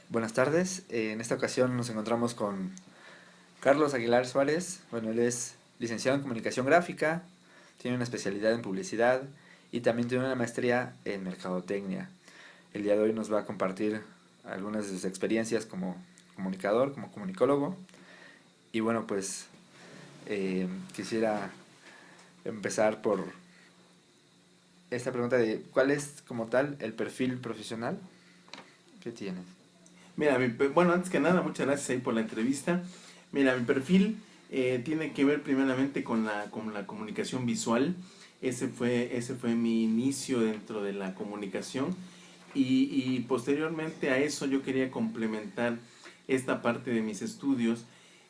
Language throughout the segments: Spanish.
Buenas tardes. En esta ocasión nos encontramos con Carlos Aguilar Suárez. Bueno, él es licenciado en comunicación gráfica, tiene una especialidad en publicidad y también tiene una maestría en mercadotecnia. El día de hoy nos va a compartir algunas de sus experiencias como comunicador, como comunicólogo. Y bueno, pues quisiera empezar por esta pregunta de ¿cuál es como tal el perfil profesional que tienes? Mira, bueno, antes que nada, muchas gracias ahí por la entrevista. Mira, mi perfil tiene que ver primeramente con la comunicación visual. Ese fue mi inicio dentro de la comunicación y posteriormente a eso yo quería complementar esta parte de mis estudios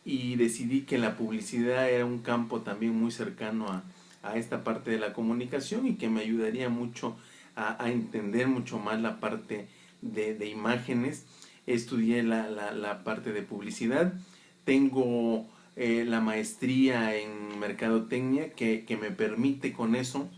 y decidí que la publicidad era un campo también muy cercano a esta parte de la comunicación y que me ayudaría mucho a entender mucho más la parte de imágenes. Estudié la parte de publicidad, tengo la maestría en mercadotecnia que me permite con eso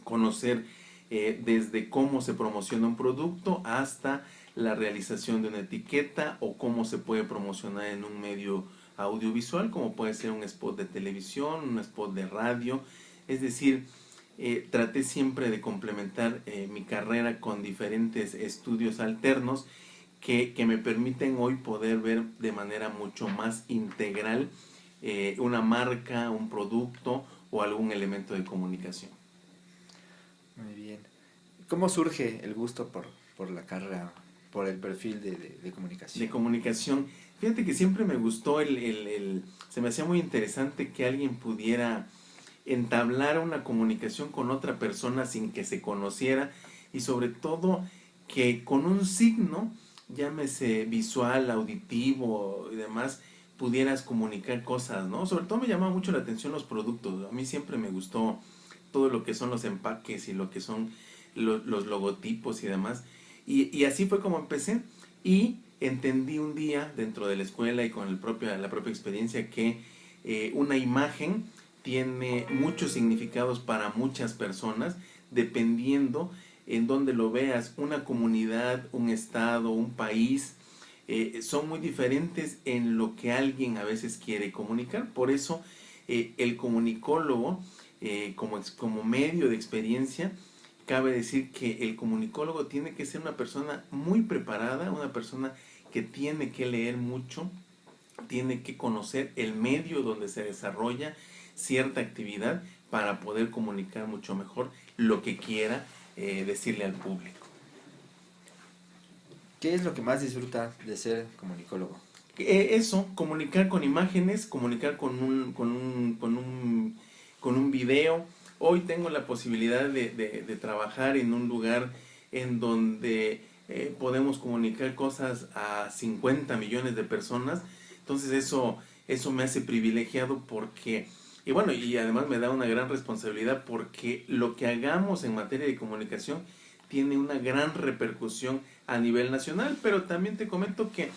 conocer desde cómo se promociona un producto hasta la realización de una etiqueta o cómo se puede promocionar en un medio audiovisual, como puede ser un spot de televisión, un spot de radio. Es decir, traté siempre de complementar mi carrera con diferentes estudios alternos que me permiten hoy poder ver de manera mucho más integral una marca, un producto o algún elemento de comunicación. Muy bien. ¿Cómo surge el gusto por la carrera, por el perfil de De comunicación? comunicación. Fíjate que siempre me gustó se me hacía muy interesante que alguien pudiera entablar una comunicación con otra persona sin que se conociera y sobre todo que con un signo, llámese visual, auditivo y demás, pudieras comunicar cosas, ¿no? Sobre todo me llamaba mucho la atención los productos. A mí siempre me gustó todo lo que son los empaques y lo que son los logotipos y demás. Y así fue como empecé. Y entendí un día dentro de la escuela y con la propia experiencia que una imagen tiene muchos significados para muchas personas dependiendo en donde lo veas. Una comunidad, un estado, un país son muy diferentes en lo que alguien a veces quiere comunicar. Por eso el comunicólogo como medio de experiencia, cabe decir que el comunicólogo tiene que ser una persona muy preparada, una persona que tiene que leer mucho, tiene que conocer el medio donde se desarrolla cierta actividad para poder comunicar mucho mejor lo que quiera decirle al público. ¿Qué es lo que más disfruta de ser comunicólogo? Eso, comunicar con imágenes, comunicar con un video. Hoy tengo la posibilidad de trabajar en un lugar en donde podemos comunicar cosas a 50 millones de personas. Entonces eso me hace privilegiado porque, y bueno, y además me da una gran responsabilidad porque lo que hagamos en materia de comunicación tiene una gran repercusión a nivel nacional, pero también te comento que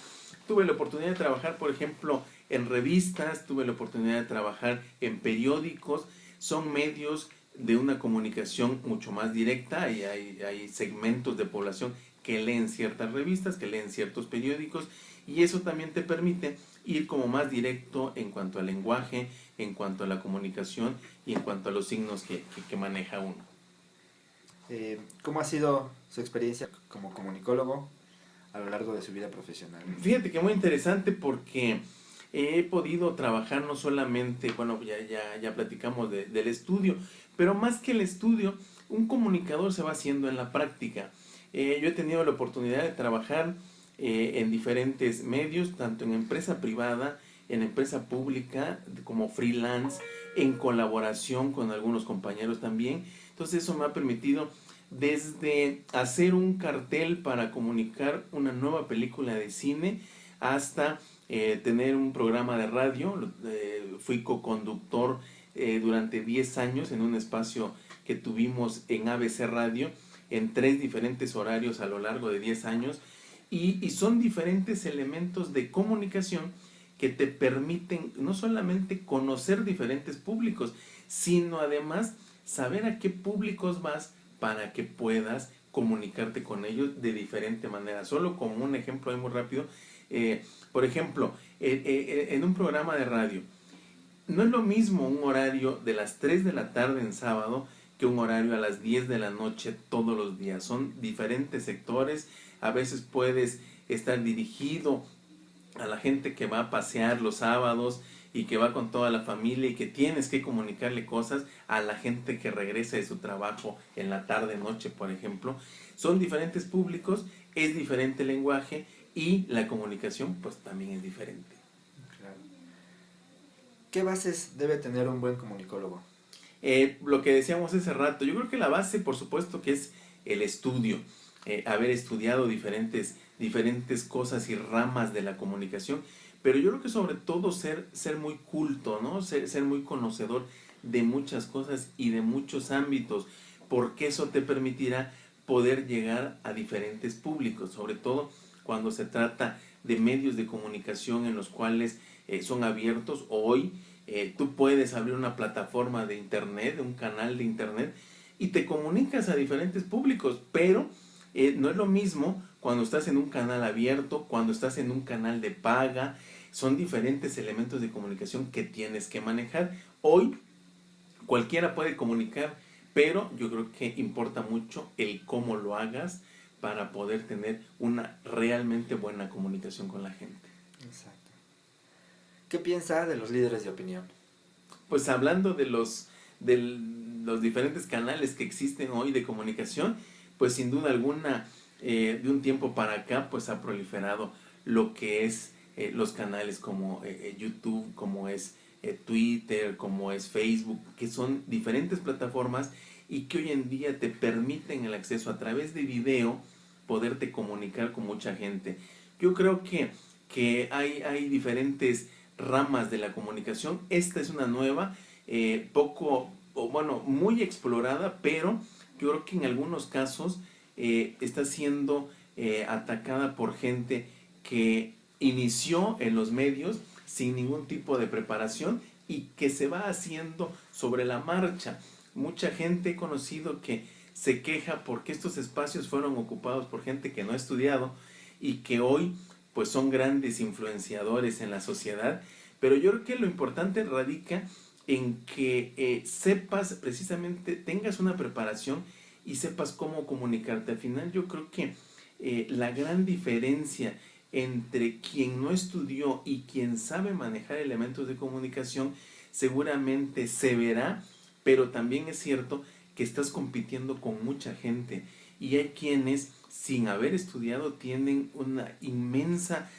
tuve la oportunidad de trabajar, por ejemplo, en revistas, tuve la oportunidad de trabajar en periódicos, son medios de una comunicación mucho más directa y hay segmentos de población que leen ciertas revistas, que leen ciertos periódicos y eso también te permite ir como más directo en cuanto al lenguaje, en cuanto a la comunicación y en cuanto a los signos que maneja uno. ¿Cómo ha sido su experiencia como comunicólogo a lo largo de su vida profesional? Fíjate que muy interesante porque he podido trabajar no solamente, bueno, ya platicamos del estudio, pero más que el estudio, un comunicador se va haciendo en la práctica. Yo he tenido la oportunidad de trabajar en diferentes medios, tanto en empresa privada, en empresa pública, como freelance, en colaboración con algunos compañeros también. Entonces eso me ha permitido desde hacer un cartel para comunicar una nueva película de cine hasta tener un programa de radio. Fui coconductor durante 10 años en un espacio que tuvimos en ABC Radio en 3 diferentes horarios a lo largo de 10 años y son diferentes elementos de comunicación que te permiten no solamente conocer diferentes públicos, sino además saber a qué públicos vas para que puedas comunicarte con ellos de diferente manera. Solo como un ejemplo ahí muy rápido, por ejemplo, en un programa de radio, no es lo mismo un horario de las 3 de la tarde en sábado que un horario a las 10 de la noche todos los días. Son diferentes sectores. A veces puedes estar dirigido a la gente que va a pasear los sábados y que va con toda la familia y que tienes que comunicarle cosas a la gente que regresa de su trabajo en la tarde, noche, por ejemplo. Son diferentes públicos, es diferente el lenguaje y la comunicación pues también es diferente. Claro. ¿Qué bases debe tener un buen comunicólogo? Lo que decíamos hace rato, yo creo que la base, por supuesto, que es el estudio, haber estudiado diferentes cosas y ramas de la comunicación, pero yo creo que sobre todo ser muy culto, ¿no? Ser muy conocedor de muchas cosas y de muchos ámbitos, porque eso te permitirá poder llegar a diferentes públicos, sobre todo cuando se trata de medios de comunicación en los cuales son abiertos. Hoy tú puedes abrir una plataforma de internet, un canal de internet, y te comunicas a diferentes públicos, pero no es lo mismo cuando estás en un canal abierto, cuando estás en un canal de paga. Son diferentes elementos de comunicación que tienes que manejar. Hoy cualquiera puede comunicar, pero yo creo que importa mucho el cómo lo hagas para poder tener una realmente buena comunicación con la gente. Exacto. ¿Qué piensa de los líderes de opinión? Pues hablando de los diferentes canales que existen hoy de comunicación, pues sin duda alguna, de un tiempo para acá, pues ha proliferado lo que es los canales como YouTube, como es Twitter, como es Facebook, que son diferentes plataformas y que hoy en día te permiten el acceso a través de video, poderte comunicar con mucha gente. Yo creo que hay diferentes ramas de la comunicación. Esta es una nueva, muy explorada, pero yo creo que en algunos casos está siendo atacada por gente que inició en los medios sin ningún tipo de preparación y que se va haciendo sobre la marcha. Mucha gente he conocido que se queja porque estos espacios fueron ocupados por gente que no ha estudiado y que hoy pues son grandes influenciadores en la sociedad, pero yo creo que lo importante radica en que sepas precisamente, tengas una preparación y sepas cómo comunicarte. Al final yo creo que la gran diferencia entre quien no estudió y quien sabe manejar elementos de comunicación seguramente se verá, pero también es cierto que estás compitiendo con mucha gente y hay quienes sin haber estudiado tienen una inmensa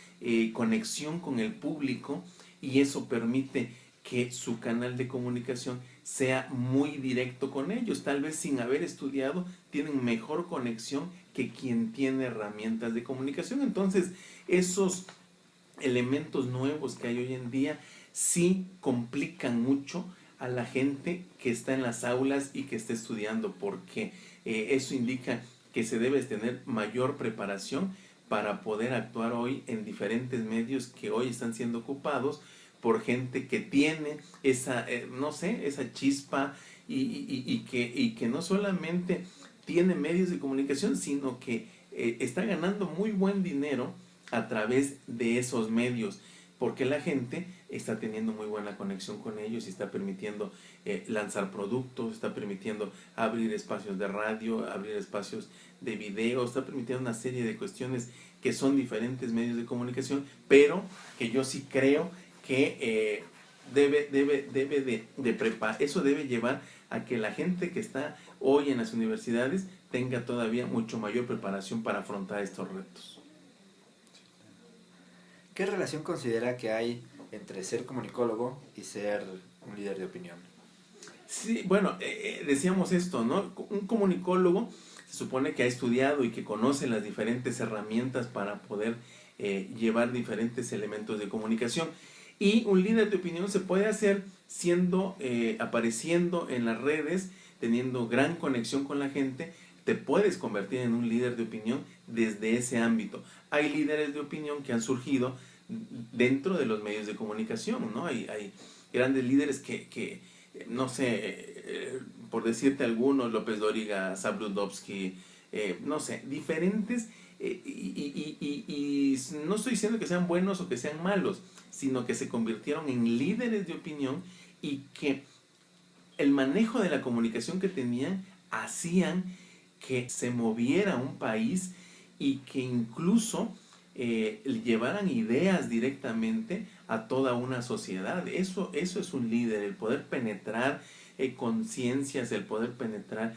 conexión con el público y eso permite que su canal de comunicación sea muy directo con ellos. Tal vez sin haber estudiado tienen mejor conexión que quien tiene herramientas de comunicación. Entonces, esos elementos nuevos que hay hoy en día sí complican mucho a la gente que está en las aulas y que está estudiando, porque eso indica que se debe tener mayor preparación para poder actuar hoy en diferentes medios que hoy están siendo ocupados por gente que tiene esa, esa chispa y que no solamente tiene medios de comunicación, sino que está ganando muy buen dinero a través de esos medios, porque la gente está teniendo muy buena conexión con ellos y está permitiendo lanzar productos, está permitiendo abrir espacios de radio, abrir espacios de video, está permitiendo una serie de cuestiones que son diferentes medios de comunicación, pero que yo sí creo que eso debe llevar a que la gente que está hoy en las universidades tenga todavía mucho mayor preparación para afrontar estos retos. ¿Qué relación considera que hay entre ser comunicólogo y ser un líder de opinión? Sí, bueno, decíamos esto, ¿no? Un comunicólogo se supone que ha estudiado y que conoce las diferentes herramientas para poder llevar diferentes elementos de comunicación. Y un líder de opinión se puede hacer apareciendo en las redes, teniendo gran conexión con la gente. Te puedes convertir en un líder de opinión desde ese ámbito. Hay líderes de opinión que han surgido dentro de los medios de comunicación, ¿no? Hay grandes líderes que no sé, por decirte algunos, López Dóriga, Sabludovsky, no sé, diferentes, y no estoy diciendo que sean buenos o que sean malos, sino que se convirtieron en líderes de opinión y que el manejo de la comunicación que tenían hacían que se moviera un país y que incluso llevaran ideas directamente a toda una sociedad. Eso es un líder, el poder penetrar conciencias, el poder penetrar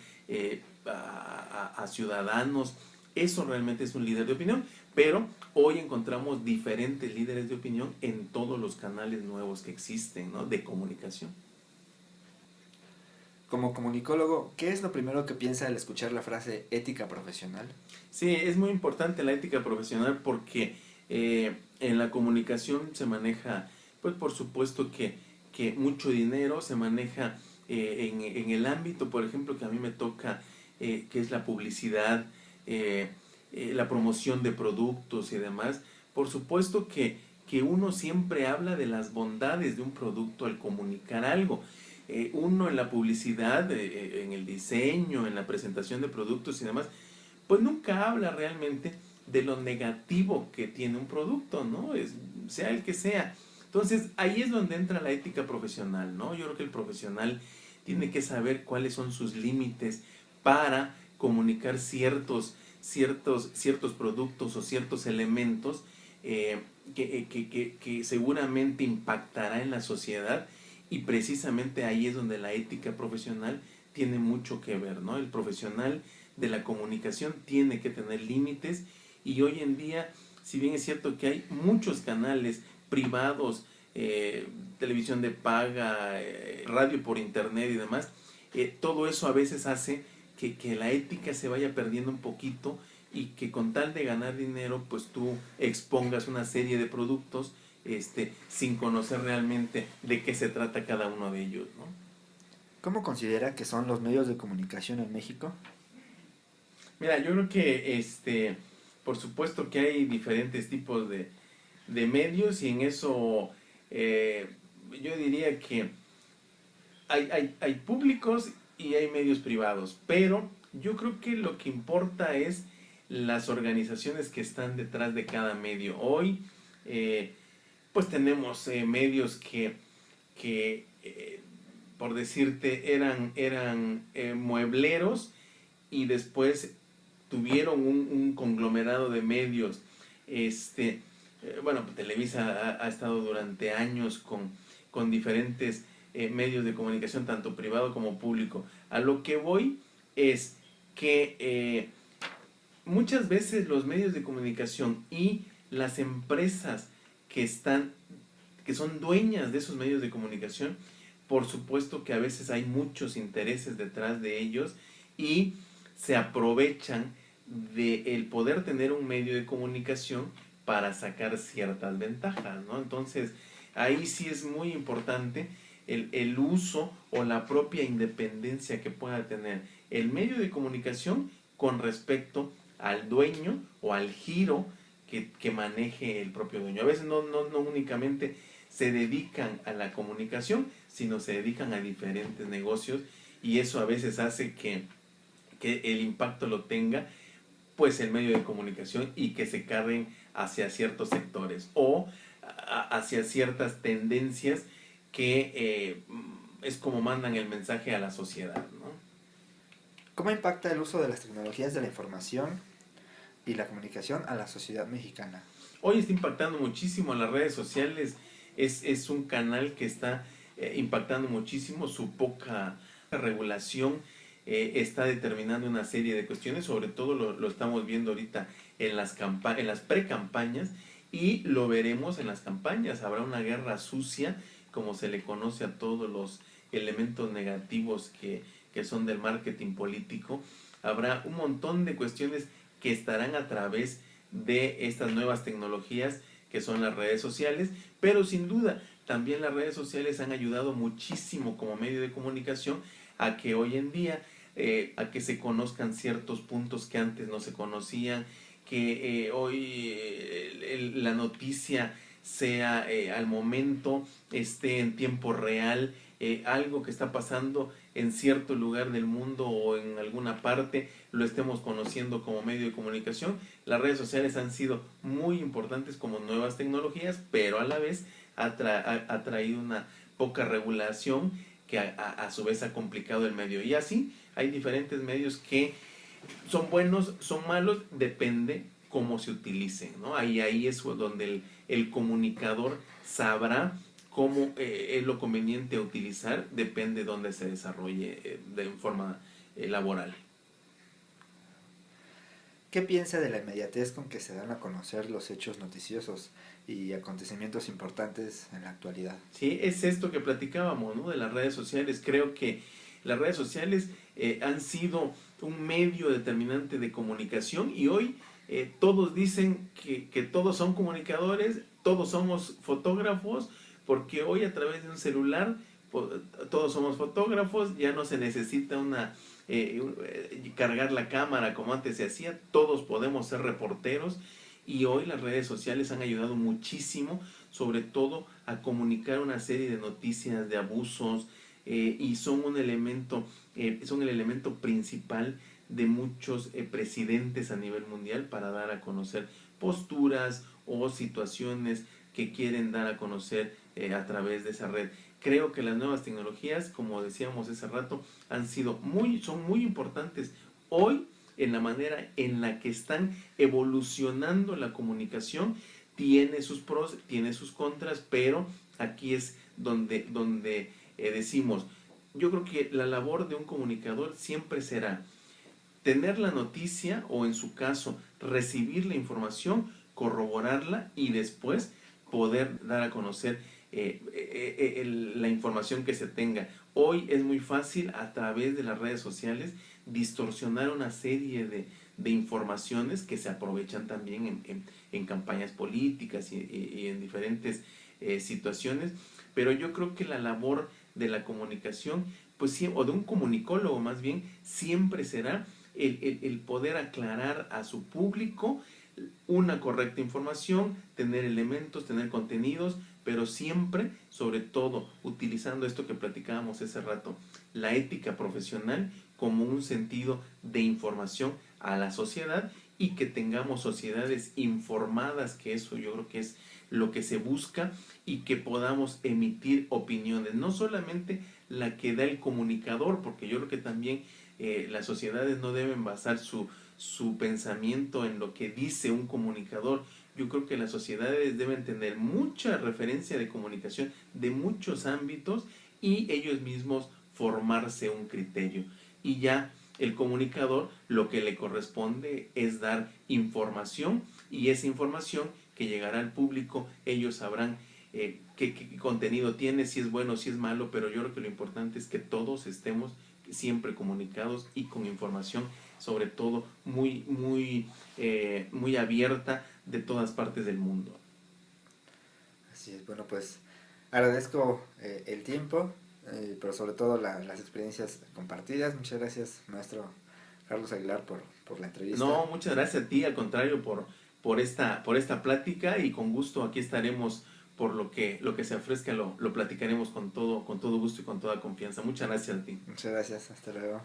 a ciudadanos. Eso realmente es un líder de opinión, pero hoy encontramos diferentes líderes de opinión en todos los canales nuevos que existen, ¿no?, de comunicación. Como comunicólogo, ¿qué es lo primero que piensa al escuchar la frase ética profesional? Sí, es muy importante la ética profesional porque en la comunicación se maneja, pues por supuesto que mucho dinero se maneja en el ámbito, por ejemplo, que a mí me toca, que es la publicidad, la promoción de productos y demás. Por supuesto que uno siempre habla de las bondades de un producto al comunicar algo. Uno en la publicidad, en el diseño, en la presentación de productos y demás, pues nunca habla realmente de lo negativo que tiene un producto, ¿no? Sea el que sea. Entonces, ahí es donde entra la ética profesional, ¿no? Yo creo que el profesional tiene que saber cuáles son sus límites para comunicar ciertos productos o ciertos elementos que seguramente impactará en la sociedad, y precisamente ahí es donde la ética profesional tiene mucho que ver, ¿no? El profesional de la comunicación tiene que tener límites, y hoy en día, si bien es cierto que hay muchos canales privados, televisión de paga, radio por internet y demás, todo eso a veces hace que la ética se vaya perdiendo un poquito, y que con tal de ganar dinero, pues tú expongas una serie de productos sin conocer realmente de qué se trata cada uno de ellos, ¿no? ¿Cómo considera que son los medios de comunicación en México? Mira, yo creo que por supuesto que hay diferentes tipos de medios, y en eso yo diría que hay públicos y hay medios privados, pero yo creo que lo que importa es las organizaciones que están detrás de cada medio. Hoy, pues tenemos medios que por decirte, eran muebleros, y después tuvieron un conglomerado de medios. Bueno, Televisa ha estado durante años con diferentes medios de comunicación, tanto privado como público. A lo que voy es que muchas veces los medios de comunicación y las empresas que están, que son dueñas de esos medios de comunicación, por supuesto que a veces hay muchos intereses detrás de ellos, y se aprovechan del poder tener un medio de comunicación para sacar ciertas ventajas, ¿no? Entonces, ahí sí es muy importante el uso o la propia independencia que pueda tener el medio de comunicación con respecto al dueño o al giro que maneje el propio dueño. A veces no únicamente se dedican a la comunicación, sino se dedican a diferentes negocios, y eso a veces hace que el impacto lo tenga pues el medio de comunicación, y que se carguen hacia ciertos sectores o hacia ciertas tendencias que es como mandan el mensaje a la sociedad, ¿no? ¿Cómo impacta el uso de las tecnologías de la información y la comunicación a la sociedad mexicana? Hoy está impactando muchísimo las redes sociales, es un canal que está impactando muchísimo. Su poca regulación está determinando una serie de cuestiones, sobre todo lo estamos viendo ahorita en las pre-campañas, y lo veremos en las campañas. Habrá una guerra sucia, como se le conoce a todos los elementos negativos que son del marketing político. Habrá un montón de cuestiones que estarán a través de estas nuevas tecnologías que son las redes sociales, pero sin duda también las redes sociales han ayudado muchísimo como medio de comunicación a que hoy en día a que se conozcan ciertos puntos que antes no se conocían, que hoy la noticia sea al momento, esté en tiempo real, algo que está pasando en cierto lugar del mundo o en alguna parte lo estemos conociendo como medio de comunicación. Las redes sociales han sido muy importantes como nuevas tecnologías, pero a la vez ha traído una poca regulación que a su vez ha complicado el medio. Y así hay diferentes medios que son buenos, son malos, depende cómo se utilicen, ¿no? Ahí es donde el comunicador sabrá cómo es lo conveniente utilizar, depende de dónde se desarrolle de forma laboral. ¿Qué piensa de la inmediatez con que se dan a conocer los hechos noticiosos y acontecimientos importantes en la actualidad? Sí, es esto que platicábamos, ¿no? De las redes sociales. Creo que las redes sociales han sido un medio determinante de comunicación y hoy todos dicen que todos son comunicadores, todos somos fotógrafos, porque hoy a través de un celular todos somos fotógrafos, ya no se necesita cargar la cámara como antes se hacía, todos podemos ser reporteros y hoy las redes sociales han ayudado muchísimo, sobre todo a comunicar una serie de noticias de abusos y son el elemento principal de muchos presidentes a nivel mundial para dar a conocer posturas o situaciones que quieren dar a conocer a través de esa red. Creo que las nuevas tecnologías, como decíamos hace rato, son muy importantes hoy en la manera en la que están evolucionando la comunicación. Tiene sus pros, tiene sus contras, pero aquí es donde decimos, yo creo que la labor de un comunicador siempre será tener la noticia o en su caso recibir la información, corroborarla y después poder dar a conocer la información que se tenga. Hoy es muy fácil a través de las redes sociales distorsionar una serie de informaciones que se aprovechan también en campañas políticas y en diferentes situaciones, pero yo creo que la labor de la comunicación, pues, o de un comunicólogo más bien, siempre será el poder aclarar a su público una correcta información, tener elementos, tener contenidos, pero siempre, sobre todo, utilizando esto que platicábamos hace rato, la ética profesional como un sentido de información a la sociedad y que tengamos sociedades informadas, que eso yo creo que es lo que se busca y que podamos emitir opiniones, no solamente la que da el comunicador, porque yo creo que también las sociedades no deben basar su pensamiento en lo que dice un comunicador. Yo creo que las sociedades deben tener mucha referencia de comunicación de muchos ámbitos y ellos mismos formarse un criterio. Y ya el comunicador lo que le corresponde es dar información y esa información que llegará al público, ellos sabrán qué contenido tiene, si es bueno, si es malo, pero yo creo que lo importante es que todos estemos siempre comunicados y con información, sobre todo muy abierta de todas partes del mundo. Así es, bueno, pues agradezco el tiempo, pero sobre todo las experiencias compartidas. Muchas gracias, maestro Carlos Aguilar, por la entrevista. No, muchas gracias a ti, al contrario, por esta plática y con gusto aquí estaremos por lo que se ofrezca, lo platicaremos con todo gusto y con toda confianza. Muchas gracias a ti. Muchas gracias, hasta luego.